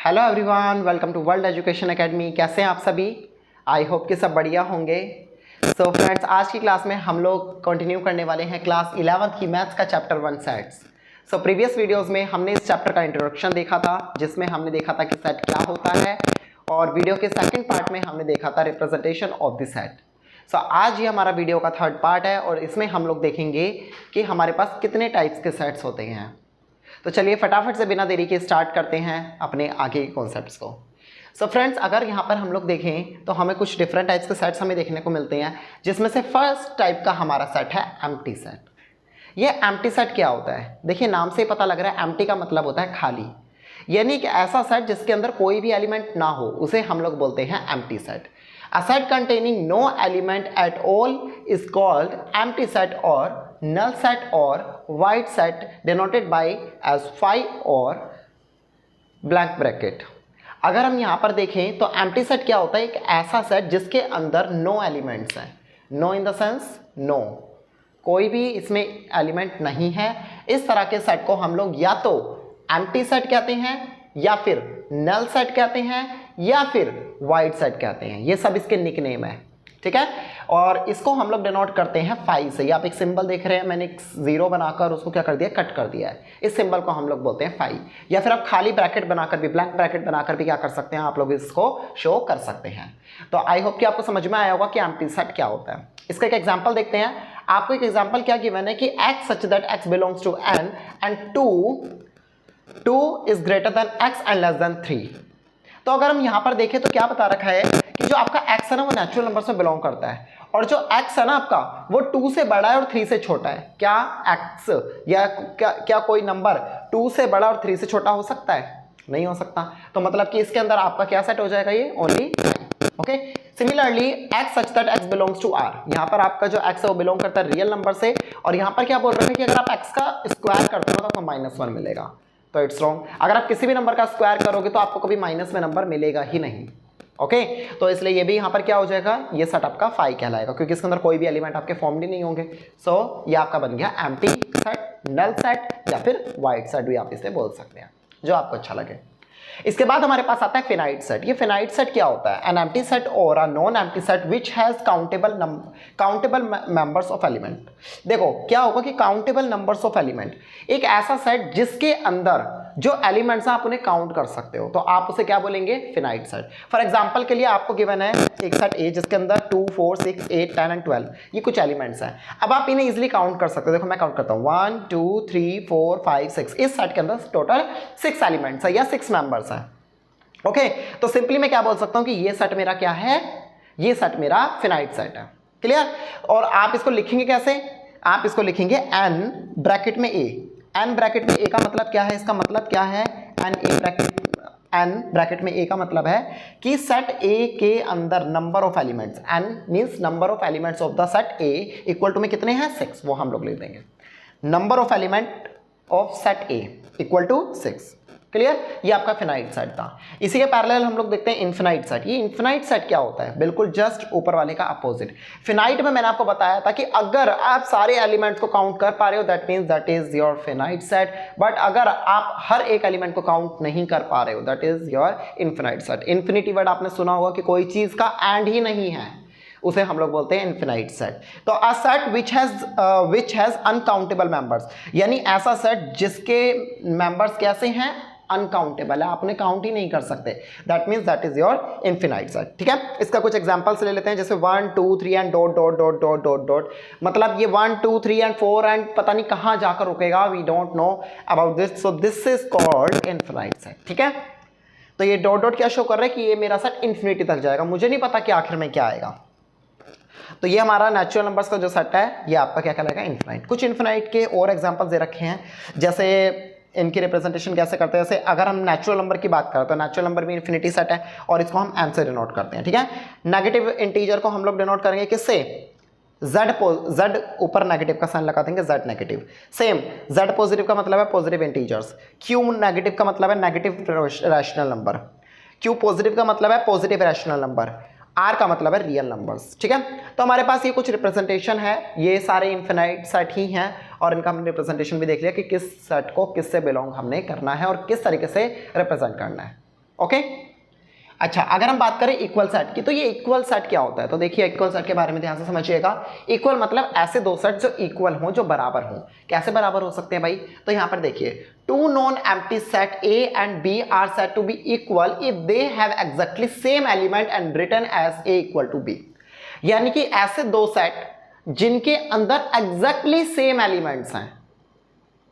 Hello everyone, welcome to world education academy. कैसे हैं आप सभी? आई होप कि सब बढ़िया होंगे। सो फ्रेंड्स, आज की क्लास में हम लोग कंटिन्यू करने वाले हैं क्लास 11th की मैथ्स का chapter 1 sets. So previous videos में हमने इस चैप्टर का इंट्रोडक्शन देखा था, जिसमें हमने देखा था कि सेट क्या होता है, और वीडियो के सेकंड पार्ट में हमने देखा था रिप्रेजेंटेशन ऑफ द सेट। सो आज ये हमारा वीडियो का थर्ड पार्ट है और इसमें हम लोग देखेंगे कि हमारे पास कितने टाइप्स के सेट्स होते हैं। तो चलिए फटाफट से बिना देरी के स्टार्ट करते हैं अपने आगे के कॉन्सेप्ट्स को। सो फ्रेंड्स, अगर यहाँ पर हम लोग देखें तो हमें कुछ डिफरेंट टाइप्स के सेट्स हमें देखने को मिलते हैं, जिसमें से फर्स्ट टाइप का हमारा सेट है एम्प्टी सेट। ये एम्प्टी सेट क्या होता है? देखिए, नाम से ही पता लग रहा है, एम्प्टी का मतलब होता है खाली, यानी कि ऐसा सेट जिसके अंदर कोई भी एलिमेंट ना हो, उसे हम लोग बोलते हैं empty set. A set containing no element at all is called empty set or null set or void set, denoted by as phi or blank bracket। अगर हम यहाँ पर देखें तो empty set क्या होता है? एक ऐसा सेट जिसके अंदर no elements हैं। No in the sense no, कोई भी इसमें एलिमेंट नहीं है। इस तरह के सेट को हम लोग या तो empty set कहते हैं, या फिर नल सेट कहते हैं, या फिर वाइड सेट कहते हैं। ये सब इसके निकनेम है, ठीक है। और इसको हम लोग डिनोट करते हैं फाई से। आप एक सिंबल देख रहे हैं, मैंने एक जीरो बनाकर उसको क्या कर दिया, कट कर दिया है। इस सिंबल को हम लोग बोलते हैं फाई। या फिर आप खाली ब्रैकेट बनाकर भी, ब्लैंक ब्रैकेट बनाकर भी क्या कर सकते हैं, आप लोग इसको शो कर सकते हैं। तो आई होप कि आपको समझ में आया होगा कि एम्प्टी सेट क्या होता है। इसका एक एग्जाम्पल देखते हैं। आपको एक एग्जाम्पल क्या गिवन है कि X such that X belongs to N and 2 is greater than x and less than 3। तो अगर हम यहां पर देखें तो क्या बता रखा है कि जो आपका x है ना, वो नेचुरल नंबर से बिलोंग करता है, और जो x है ना आपका, वो 2 से बड़ा है और 3 से छोटा है। क्या x या क्या कोई नंबर 2 से बड़ा और 3 से छोटा हो सकता है? नहीं हो सकता। तो मतलब कि इसके अंदर आपका क्या सेट हो जाएगा, ये only. Okay, similarly x such that x belongs to r, यहाँ पर आपका जो x है वो बिलोंग करता है रियल नंबर से, और यहाँ पर क्या बोल रहे हैं कि अगर आप x का स्क्वायर करते हो तो आपको -1 मिलेगा। तो इट्स रॉन्ग। अगर आप किसी भी नंबर का स्क्वायर करोगे तो आपको कभी माइनस में नंबर मिलेगा ही नहीं। ओके, तो इसलिए ये भी यहाँ पर क्या हो जाएगा, ये सेट आपका फाई कहलाएगा, क्योंकि इसके अंदर कोई भी एलिमेंट आपके फॉर्म ही नहीं होंगे। सो ये आपका बन गया एम्प्टी सेट, नल सेट, या फिर वाइड सेट भी आप इसे बोल सकते हैं, जो आपको अच्छा लगे। इसके बाद हमारे पास आता है फिनाइट सेट। ये फिनाइट सेट क्या होता है? एन एम्प्टी सेट और a non empty set which has countable members of element. देखो क्या होगा कि काउंटेबल नंबर्स ऑफ एलिमेंट, एक ऐसा सेट जिसके अंदर जो एलिमेंट्स हैं आप उन्हें काउंट कर सकते हो, तो आप उसे क्या बोलेंगे, फिनाइट सेट। फॉर एग्जांपल के लिए आपको गिवन है एक सेट ए जिसके अंदर 2 4 6 8 10 एंड 12 ये कुछ एलिमेंट्स हैं। अब आप इन्हें इजीली काउंट कर सकते हो। देखो मैं काउंट करता हूँ 1 2 3 4 5 6। इस सेट के अंदर टोटल 6 एलिमेंट्स है या 6 मेंबर्स हैं। ओके, तो सिंपली मैं क्या बोल सकता हूँ कि ये सेट मेरा क्या है, ये सेट मेरा फिनाइट सेट है। क्लियर? और आप इसको लिखेंगे कैसे? आप इसको लिखेंगे n ब्रैकेट में a। n ब्रैकेट में a का मतलब क्या है? इसका मतलब क्या है, n ब्रैकेट में a का मतलब है कि सेट a के अंदर number of elements, n means number of elements of the set a equal to में कितने हैं, 6। वो हम लोग लिख देंगे, number of element of set a equal to 6। Clear? ये आपका फिनाइट सेट था। इसी के पैरेलल हम लोग देखते हैं इनफिनाइट सेट। ये इनफिनाइट सेट क्या होता है? बिल्कुल जस्ट ऊपर वाले का अपोजिट। फिनाइट में मैंने आपको बताया था कि अगर आप सारे एलिमेंट्स को काउंट कर पा रहे हो that means that is your finite set, but अगर आप हर एक एलिमेंट को काउंट नहीं कर पा रहे हो that is your infinite set. Infinity word आपने सुना होगा कि कोई चीज का एंड ही नहीं है, उसे हम लोग बोलते हैं इनफिनाइट सेट। तो a set which has uncountable members, यानी ऐसा सेट जिसके मेंबर्स कैसे हैं, अनकाउंटेबल है, आप उन्हें काउंट ही नहीं कर सकते, that means that is your infinite set. ठीक है, इसका कुछ एग्जांपल्स ले लेते हैं, जैसे 1 2 3 and dot dot dot dot dot dot, मतलब ये 1 2 3 एंड 4 एंड पता नहीं कहां जाकर रुकेगा, we don't know about this, so this is called infinite set. ठीक है, तो ये डॉट डॉट क्या शो कर रहा है कि ये मेरा सेट इन्फिनिटी तक जाएगा, मुझे नहीं पता कि आखिर में क्या आएगा। तो ये हमारा नेचुरल नंबर्स का जो सेट है ये आपका क्या कहलाएगा, इनफिनाइट। कुछ इनफिनाइट के और एग्जांपल्स दे रखे हैं, जैसे इनकी रिप्रेजेंटेशन कैसे करते हैं। जैसे अगर हम नेचुरल नंबर की बात करें तो नेचुरल नंबर भी इन्फिनिटी सेट है और इसको हम n से डिनोट करते हैं। ठीक है, नेगेटिव इंटीजर को हम लोग डिनोट करेंगे किससे, z ऊपर नेगेटिव का साइन लगा देंगे, z negative. Same z positive का मतलब है पॉजिटिव इंटीजर्स, q नेगेटिव का मतलब है negative rational number, q positive का मतलब है पॉजिटिव रैशनल नंबर, R का मतलब है रियल नंबर्स। ठीक है, तो हमारे पास ये कुछ रिप्रेजेंटेशन है, ये सारे इनफिनाइट सेट ही हैं और इनका हमने रिप्रेजेंटेशन भी देख लिया कि किस सेट को किससे बिलोंग हमने करना है और किस तरीके से रिप्रेजेंट करना है। ओके। अच्छा, अगर हम बात करें इक्वल सेट की, तो ये इक्वल सेट क्या होता है? तो देखिए इक्वल सेट के बारे में ध्यान से समझिएगा। इक्वल मतलब ऐसे दो सेट जो इक्वल हों, जो बराबर हों। कैसे बराबर हो सकते हैं भाई? तो यहां पर देखिए, two non empty set A and B are set to be equal if they have exactly same element and written as A equal to B। यानी कि ऐसे दो सेट जिनके अंदर एग्जैक्टली सेम एलिमेंट्स हैं,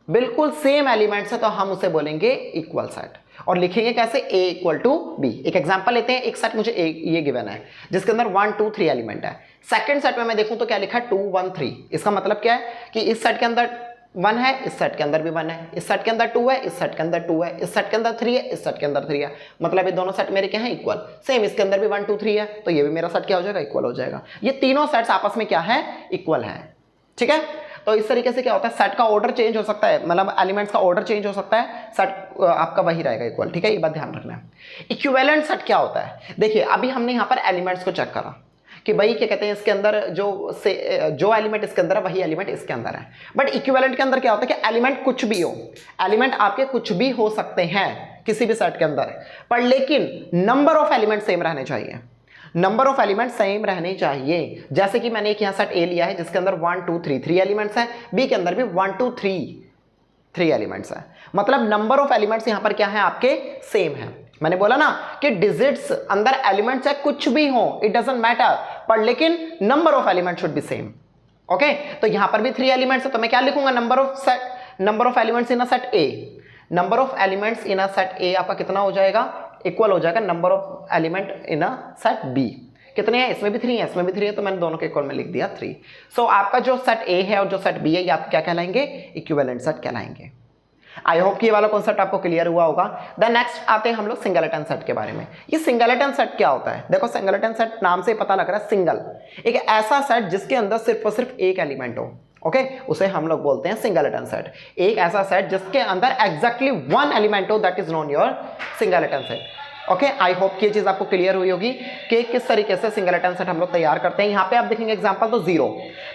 बिल्कुल सेम एलिमेंट्स है, तो हम उसे बोलेंगे इक्वल सेट। और लिखेंगे कैसे? A equal to B। एक एग्जांपल लेते हैं। एक सेट मुझे ये गिवन है जिसके अंदर 1 2 3 एलिमेंट है। सेकंड सेट में मैं देखूं तो क्या लिखा है? 2 1 3। इसका मतलब क्या है कि इस सेट के अंदर 1 है, इस सेट के अंदर भी 1 है, इस सेट के अंदर 2 है, इस सेट के अंदर 2 है, इस सेट के अंदर 3 है, इस सेट के अंदर 3 है। मतलब ये दोनों सेट मेरे क्या है? इक्वल। सेम इसके अंदर भी 1 2 3 है, तो ये भी मेरा सेट क्या हो जाएगा? इक्वल हो जाएगा। ये तीनों सेट्स आपस में क्या है? इक्वल है। ठीक है। तो इस तरीके से क्या होता है, सेट का ऑर्डर चेंज हो सकता है, मतलब एलिमेंट्स का ऑर्डर चेंज हो सकता है, सेट आपका वही रहेगा इक्वल। ठीक है, ये बात ध्यान रखना है। इक्विवेलेंट सेट क्या होता है? देखिए अभी हमने यहाँ पर एलिमेंट्स को चेक करा कि भाई क्या कहते हैं, इसके अंदर जो एलिमेंट इसके अंदर है वही एलिमेंट इसके अंदर है। बट इक्विवेलेंट के अंदर क्या होता है कि एलिमेंट कुछ भी हो, एलिमेंट आपके कुछ भी हो सकते हैं किसी भी सेट के अंदर, पर लेकिन नंबर ऑफ एलिमेंट सेम रहने चाहिए। नंबर ऑफ एलिमेंट सेम रहने चाहिए। जैसे कि मैंने एक यहाँ सेट ए लिया है जिसके अंदर 1 2 3 3 एलिमेंट्स हैं, बी के अंदर भी 1 2 3 एलिमेंट्स हैं। मतलब नंबर ऑफ एलिमेंट्स यहाँ पर क्या है? आपके सेम है। मैंने बोला ना कि डिजिट्स अंदर एलिमेंट्स है कुछ भी हो, इट डजंट मैटर, पर लेकिन number of element should be same. Okay, तो यहाँ पर भी 3 एलिमेंट्स है, तो मैं क्या लिखूंगा? Number of elements in a set A. Number of elements in a set A आपका कितना हो जाएगा? इक्वल हो जाएगा number of element in a set B. कितने हैं? इसमें भी 3 है, इसमें भी 3 है, तो मैंने दोनों के इक्वल में लिख दिया 3। सो आपका जो सेट ए है और जो सेट बी है, ये आप क्या कहलाएंगे? इक्विवेलेंट सेट कहलाएंगे। आई होप कि ये वाला कॉन्सेप्ट आपको क्लियर हुआ होगा। देन नेक्स्ट आते हैं हम लोग सिंगलेटन सेट के बारे में। ये सिंगलेटन सेट क्या होता है? देखो सिंगलेटन सेट नाम से पता लग रहा है सिंगल, एक ऐसा सेट जिसके अंदर सिर्फ और सिर्फ एक एलिमेंट हो। ओके, उसे हम लोग बोलते हैं सिंगलेटन सेट। एक ऐसा सेट जिसके अंदर एग्जैक्टली 1 एलिमेंट हो, that is known your singleton set. Okay, I hope कि ये चीज आपको क्लियर हुई होगी कि किस तरीके से सिंगलेटन सेट हम लोग तैयार करते हैं। यहाँ पे आप देखेंगे एग्जांपल तो 0,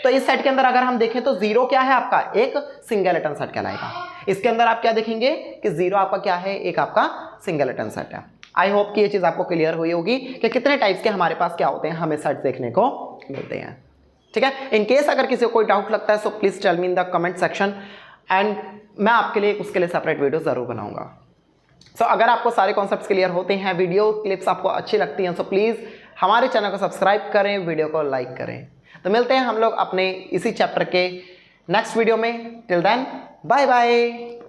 तो इस सेट के अंदर अगर हम देखें तो 0 क्या है? आपका एक सिंगलेटन सेट कहलाएगा। इसके अंदर आप क्या देखेंगे कि 0 आपका क्या है? एक आपका सिंगलेटन सेट है। आई होप कि ये चीज आपको क्लियर हुई होगी कि कितने टाइप्स के हमारे पास क्या होते हैं, हमें सेट देखने को मिलते हैं। ठीक है, इन केस अगर किसी को कोई डाउट लगता है so please tell me in the comment section, and मैं आपके लिए उसके लिए सेपरेट वीडियो जरूर बनाऊंगा। सो अगर आपको सारे कॉन्सेप्ट्स क्लियर होते हैं, वीडियो क्लिप्स आपको अच्छी लगती हैं, सो प्लीज़ हमारे चैनल को सब्सक्राइब करें, वीडियो को लाइक करें। तो मिलते हैं हम लोग अपने इसी चैप्टर के नेक्स्ट वीडियो में। Till then bye bye.